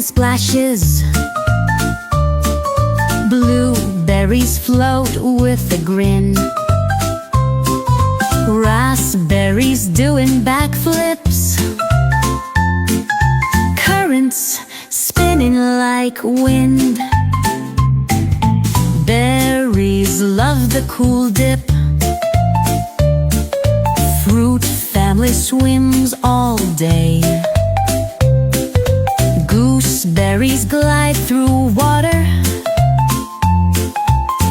splashes. Blueberries float with a grin. Raspberries doing backflips. Currants spinning like wind. Berries love the cool dip. Fruit family swims all day. Gooseberries glide through water.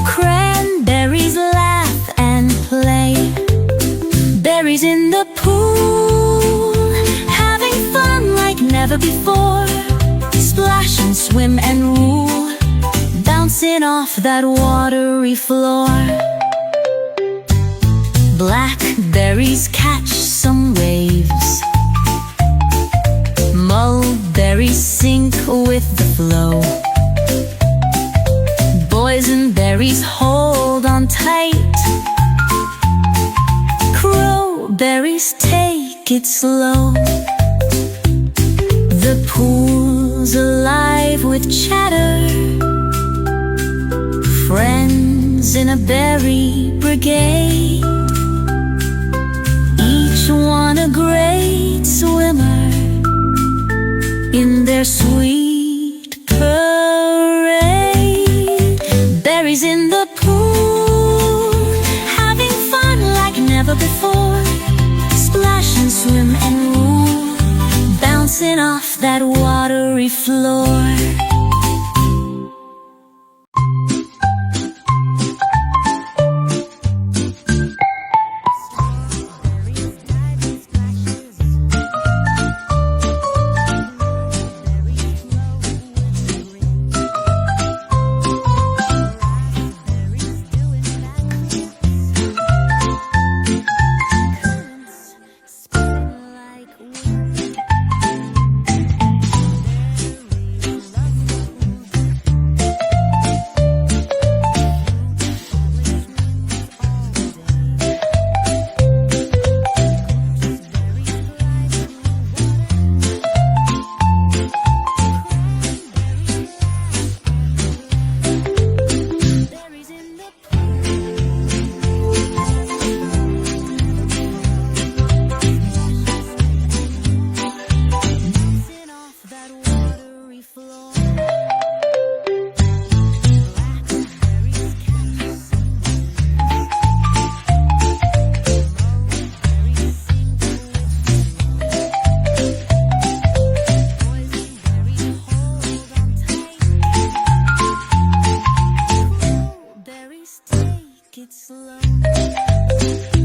Cranberries laugh and play. Berries in the pool, having fun like never before. Splash and swim and rule, bouncing off that watery floor. Blackberries catch some waves. Mulberries sink with the flow. Boysenberries hold on tight. Crowberries take it slow. The pool's alive with chatter. Friends in a berry brigade, each one a great swimmer in their sweet parade. Berries in the pool, having fun like never before. Splash and swim and rule, bouncing off that watery floor. Take it slow.